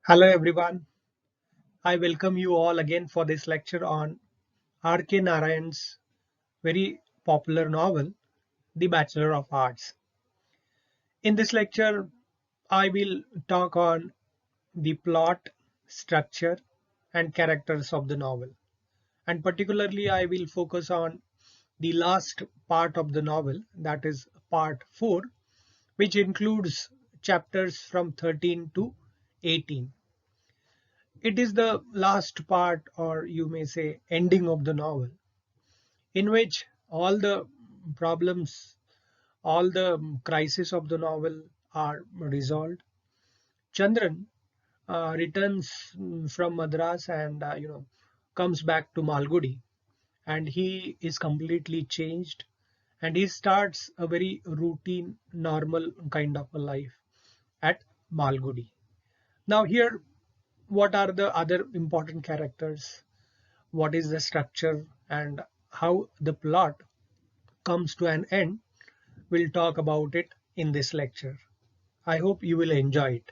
Hello everyone. I welcome you all again for this lecture on R.K. Narayan's very popular novel, The Bachelor of Arts. In this lecture, I will talk on the plot, structure, and characters of the novel. And particularly, I will focus on the last part of the novel, that is part 4, which includes chapters from 13 to 18. It is the last part, or you may say ending of the novel, in which all the problems, all the crises of the novel are resolved. Chandran returns from Madras and comes back to Malgudi, and he is completely changed, and he starts a very routine, normal kind of a life at Malgudi. Now here, what are the other important characters? What is the structure and how the plot comes to an end? We'll talk about it in this lecture. I hope you will enjoy it.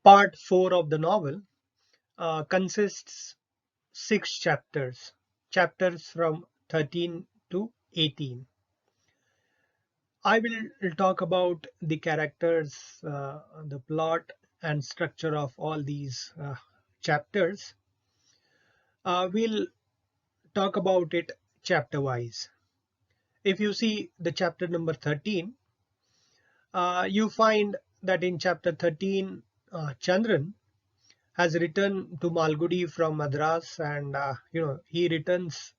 Part 4 of the novel consists 6 chapters, chapters from 13 to 18. I will talk about the characters, the plot, and structure of all these chapters. We'll talk about it chapter wise. If you see the chapter number 13, you find that in chapter 13, Chandran has returned to Malgudi from Madras, and he returns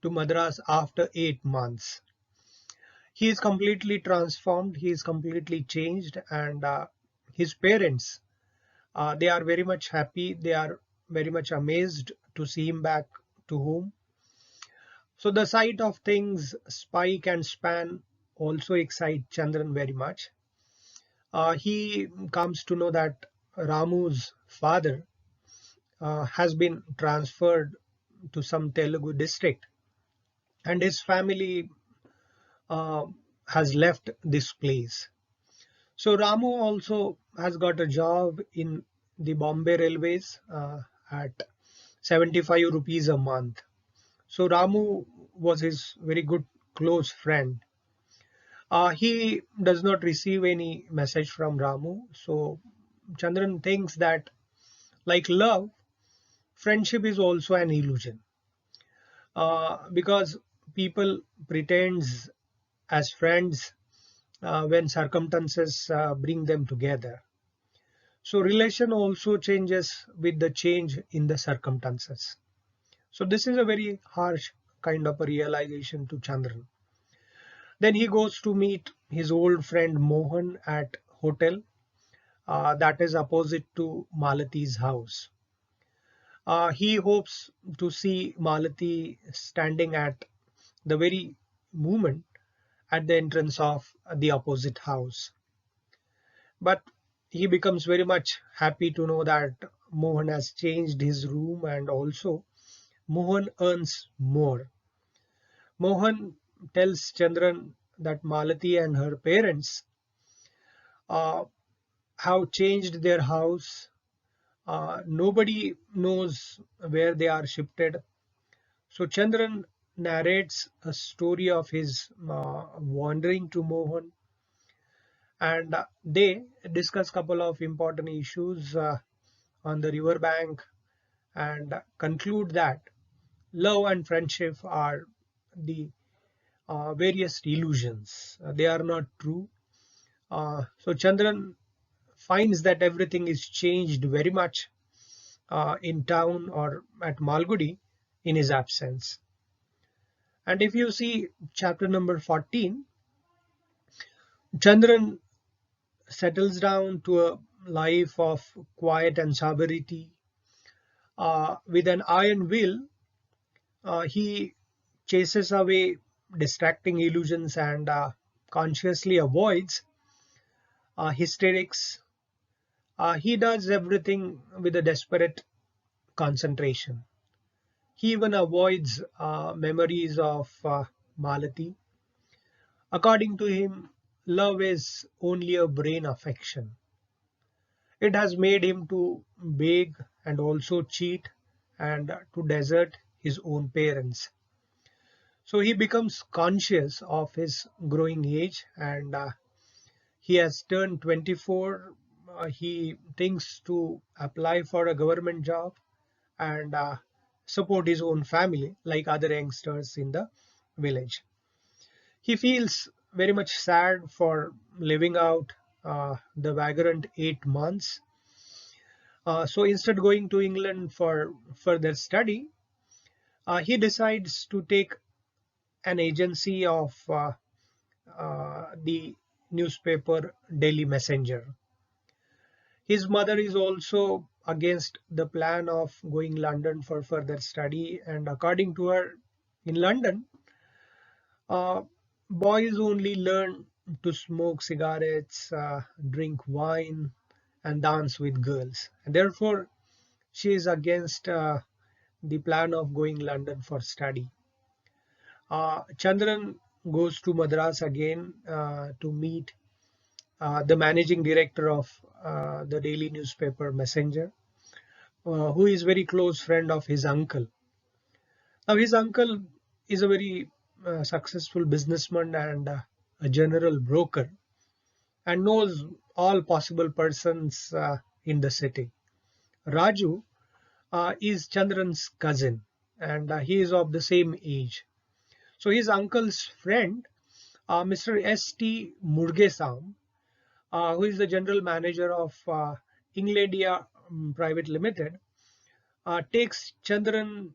to Madras after 8 months. He is completely transformed. He is completely changed, and his parents, they are very much happy. They are very much amazed to see him back to home. So the sight of things, spike and span, also excite Chandran very much. He comes to know that Ramu's father has been transferred to some Telugu district, and his family uh, has left this place. So Ramu also has got a job in the Bombay Railways at 75 rupees a month. So Ramu was his very good close friend. He does not receive any message from Ramu. So Chandran thinks that, like love, friendship is also an illusion, because people pretends as friends when circumstances bring them together. So relation also changes with the change in the circumstances. So this is a very harsh kind of a realization to Chandran. Then he goes to meet his old friend Mohan at hotel that is opposite to Malathi's house. He hopes to see Malathi standing at the very moment at the entrance of the opposite house. But he becomes very much happy to know that Mohan has changed his room, and also Mohan earns more. Mohan tells Chandran that Malathi and her parents uh, have changed their house. Nobody knows where they are shifted. So Chandran narrates a story of his wandering to Mohan, and they discuss couple of important issues on the river bank, and conclude that love and friendship are the various illusions. They are not true. So Chandran finds that everything is changed very much in town or at Malgudi in his absence. And if you see chapter number 14, Chandran settles down to a life of quiet and sobriety. With an iron will, he chases away distracting illusions and consciously avoids hysterics. He does everything with a desperate concentration. He even avoids memories of Malathi. According to him, love is only a brain affection. It has made him to beg and also cheat and to desert his own parents. So he becomes conscious of his growing age, and he has turned 24. He thinks to apply for a government job and support his own family like other youngsters in the village. He feels very much sad for living out the vagrant 8 months. So instead going to England for further study, he decides to take an agency of the newspaper Daily Messenger. His mother is also against the plan of going London for further study, and according to her, in London, uh, boys only learn to smoke cigarettes, drink wine, and dance with girls. And therefore, she is against the plan of going London for study. Chandran goes to Madras again to meet the managing director of the daily newspaper Messenger, who is very close friend of his uncle. Now, his uncle is a very successful businessman and a general broker, and knows all possible persons in the city. Raju is Chandran's cousin, and he is of the same age. So his uncle's friend, Mr. S.T. Murgesam, who is the general manager of Ingledia Private Limited, takes Chandran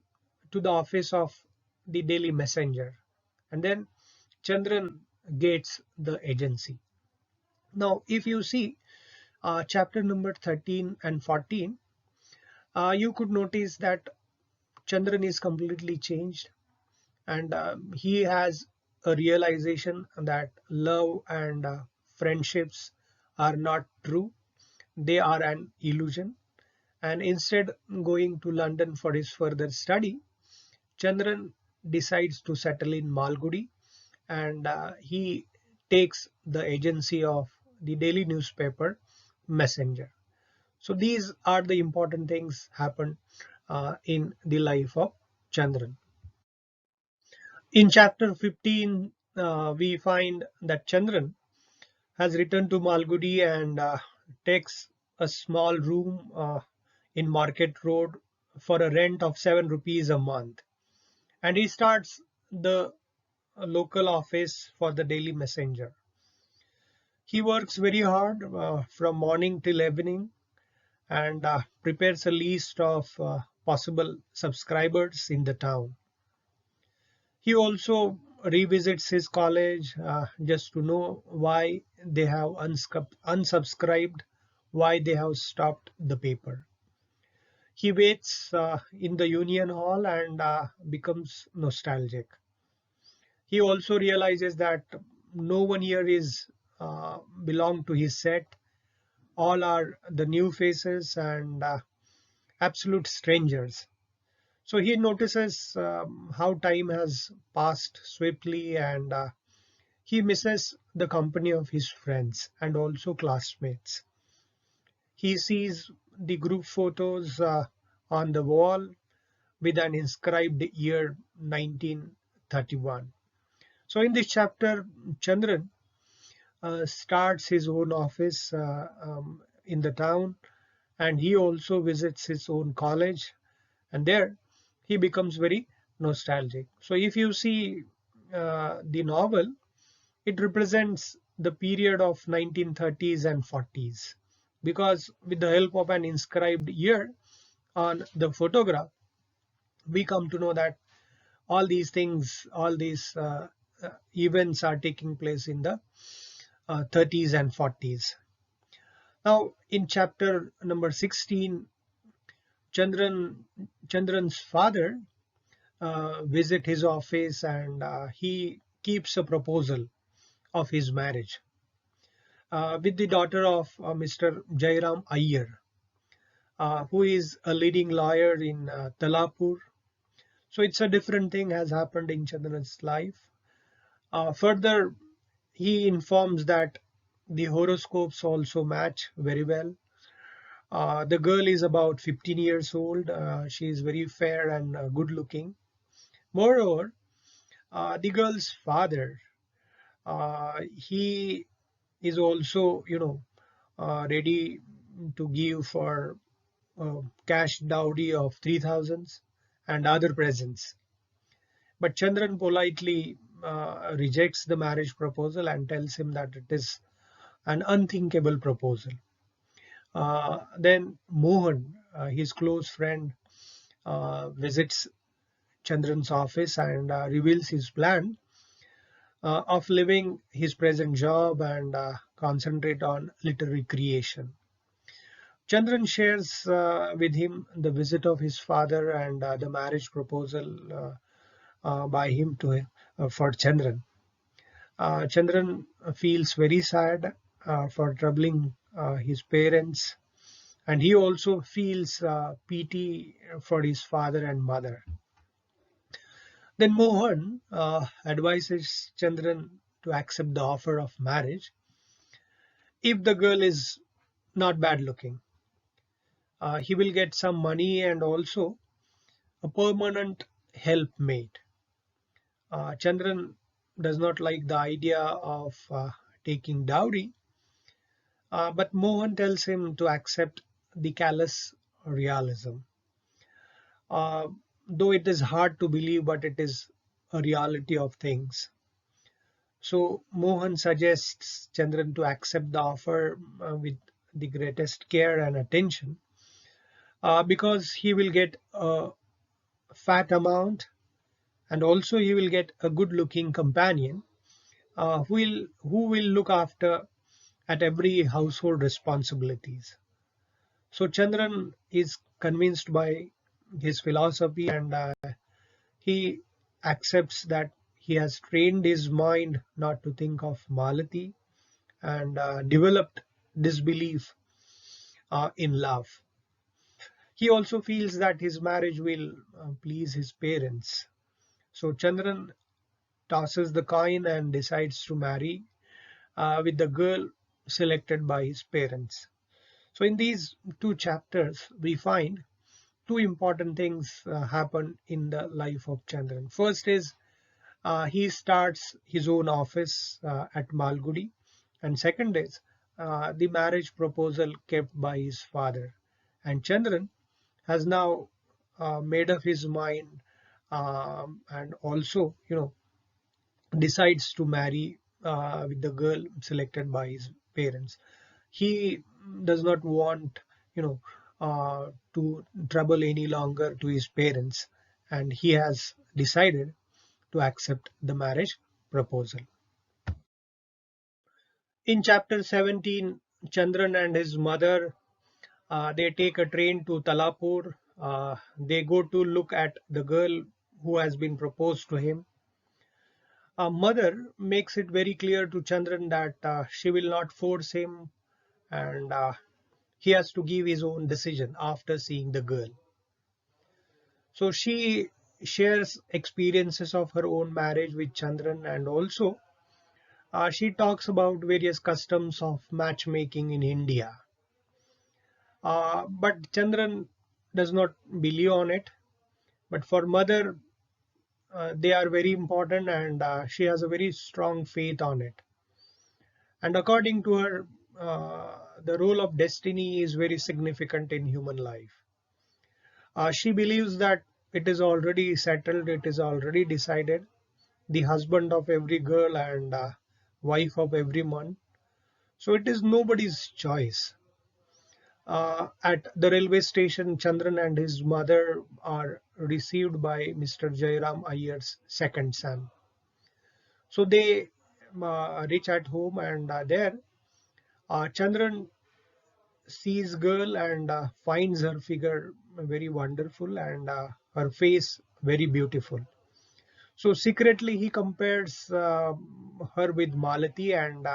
to the office of the Daily Messenger, and then Chandran gets the agency. Now, if you see chapter number 13 and 14, you could notice that Chandran is completely changed, and he has a realization that love and friendships are not true, they are an illusion. And instead going to London for his further study, Chandran decides to settle in Malgudi, and he takes the agency of the daily newspaper Messenger. So these are the important things happen in the life of Chandran. In chapter 15, we find that Chandran has returned to Malgudi and takes a small room in Market Road for a rent of 7 rupees a month. And he starts the local office for the Daily Messenger. He works very hard from morning till evening and prepares a list of possible subscribers in the town. He also revisits his college just to know why they have unsubscribed, why they have stopped the paper. He waits in the Union Hall and becomes nostalgic. He also realizes that no one here is belong to his set. All are the new faces and absolute strangers. So he notices how time has passed swiftly, and he misses the company of his friends and also classmates. He sees the group photos on the wall with an inscribed year 1931. So in this chapter, Chandran starts his own office in the town, and he also visits his own college, and there he becomes very nostalgic. So if you see the novel, it represents the period of 1930s and 40s, because with the help of an inscribed year on the photograph, we come to know that all these things, all these events are taking place in the 30s and 40s. Now, in chapter number 16, Chandran, Chandran's father visit his office, and he keeps a proposal of his marriage with the daughter of Mr. Jayarama Iyer, who is a leading lawyer in Talapur. So it's a different thing has happened in Chandran's life. Further, he informs that the horoscopes also match very well, The girl is about 15 years old. She is very fair and good looking. Moreover, the girl's father, he is also, ready to give for cash dowry of 3,000 and other presents. But Chandran politely rejects the marriage proposal and tells him that it is an unthinkable proposal. Then Mohan, his close friend, visits Chandran's office and reveals his plan of leaving his present job and concentrate on literary creation. Chandran shares with him the visit of his father and the marriage proposal by him to for Chandran. Chandran feels very sad for troubling his parents, and he also feels pity for his father and mother. Then Mohan advises Chandran to accept the offer of marriage if the girl is not bad looking. He will get some money and also a permanent helpmate. Chandran does not like the idea of taking dowry, but Mohan tells him to accept the callous realism. Uh, though it is hard to believe, but it is a reality of things. So Mohan suggests Chandran to accept the offer with the greatest care and attention because he will get a fat amount and also he will get a good looking companion who will look after at every household responsibilities. So Chandran is convinced by his philosophy and he accepts that he has trained his mind not to think of Malathi and developed disbelief in love. He also feels that his marriage will please his parents. So Chandran tosses the coin and decides to marry with the girl selected by his parents. So in these two chapters, we find two important things happen in the life of Chandran. First is he starts his own office at Malgudi, and second is the marriage proposal kept by his father. And Chandran has now made up his mind and also, decides to marry with the girl selected by his parents. He does not want, to trouble any longer to his parents, and he has decided to accept the marriage proposal. In chapter 17, Chandran and his mother they take a train to Talapur. They go to look at the girl who has been proposed to him. Mother makes it very clear to Chandran that she will not force him and he has to give his own decision after seeing the girl. So she shares experiences of her own marriage with Chandran and also she talks about various customs of matchmaking in India. But Chandran does not believe on it. But for mother, they are very important and she has a very strong faith on it. And according to her, the role of destiny is very significant in human life. She believes that it is already settled, it is already decided. The husband of every girl and wife of every man. So it is nobody's choice. At the railway station, Chandran and his mother are received by Mr. Jayarama Iyer's second son. So they reach at home and there Chandran sees girl and finds her figure very wonderful and her face very beautiful. So secretly he compares her with Malathi and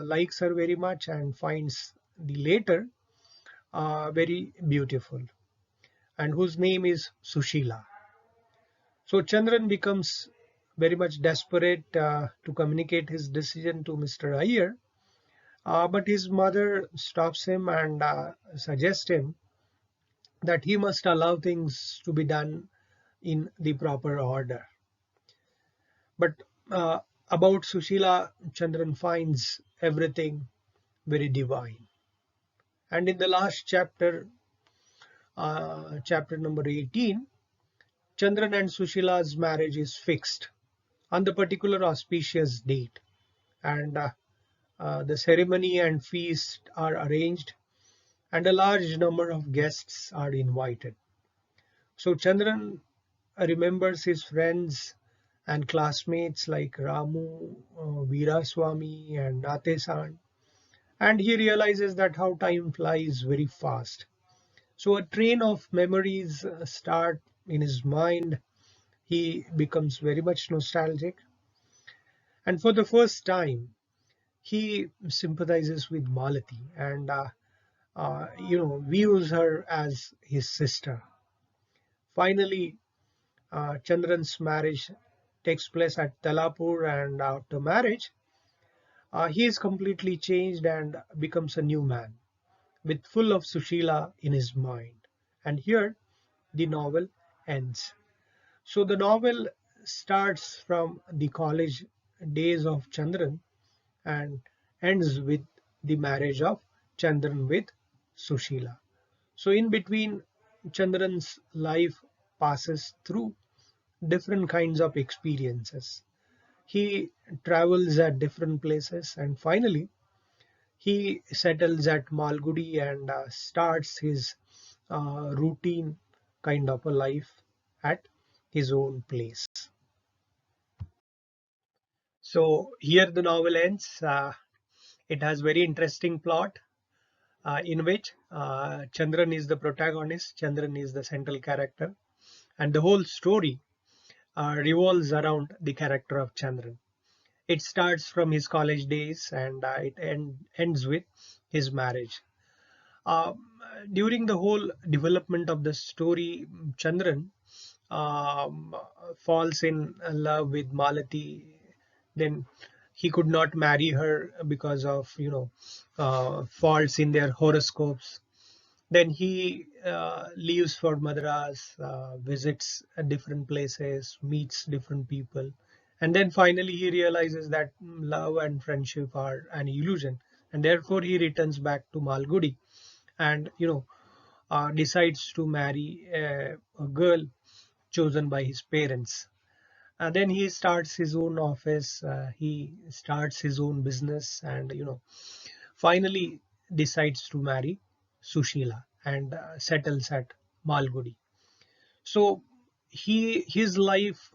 likes her very much and finds the later very beautiful and whose name is Sushila. So Chandran becomes very much desperate to communicate his decision to Mr. Iyer But his mother stops him and suggests him that he must allow things to be done in the proper order. But uh, about Sushila, Chandran finds everything very divine. And in the last chapter, chapter number 18, Chandran and Sushila's marriage is fixed on the particular auspicious date. And the ceremony and feast are arranged, and a large number of guests are invited. So Chandran remembers his friends and classmates like Ramu, Veeraswamy, and Natesan, and he realizes that how time flies very fast. So a train of memories start in his mind. He becomes very much nostalgic, and for the first time, he sympathizes with Malathi and views her as his sister. Finally, Chandran's marriage takes place at Talapur, and after marriage, he is completely changed and becomes a new man with full of Sushila in his mind. And here the novel ends. So the novel starts from the college days of Chandran and ends with the marriage of Chandran with Sushila. So in between, Chandran's life passes through different kinds of experiences. He travels at different places, and finally he settles at Malgudi and starts his routine kind of a life at his own place. So here the novel ends. It has very interesting plot in which Chandran is the protagonist, Chandran is the central character, and the whole story revolves around the character of Chandran. It starts from his college days and ends with his marriage. During the whole development of the story, Chandran um, falls in love with Malathi. Then he could not marry her because of faults in their horoscopes. Then he leaves for Madras, visits different places, meets different people, and then finally he realizes that love and friendship are an illusion, and therefore he returns back to Malgudi and decides to marry a girl chosen by his parents. And then he starts his own office, he starts his own business, and finally decides to marry Sushila and settles at Malgudi. So his life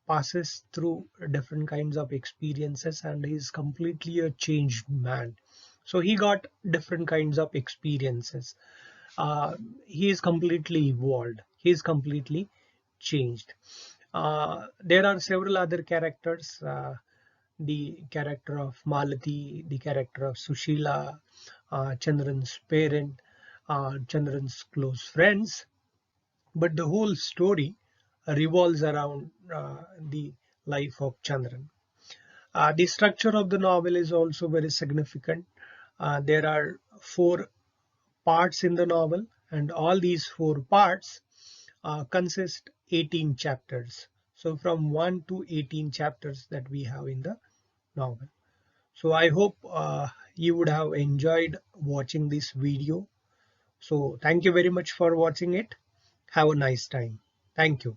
passes through different kinds of experiences, and he's completely a changed man. So he got different kinds of experiences. He is completely evolved. He is completely changed. There are several other characters. The character of Malathi, the character of Sushila, Chandran's parent, Chandran's close friends, but the whole story revolves around the life of Chandran. The structure of the novel is also very significant. There are four parts in the novel, and all these four parts consist 18 chapters. So from 1 to 18 chapters that we have in the novel. So I hope you would have enjoyed watching this video. So thank you very much for watching it. Have a nice time. Thank you.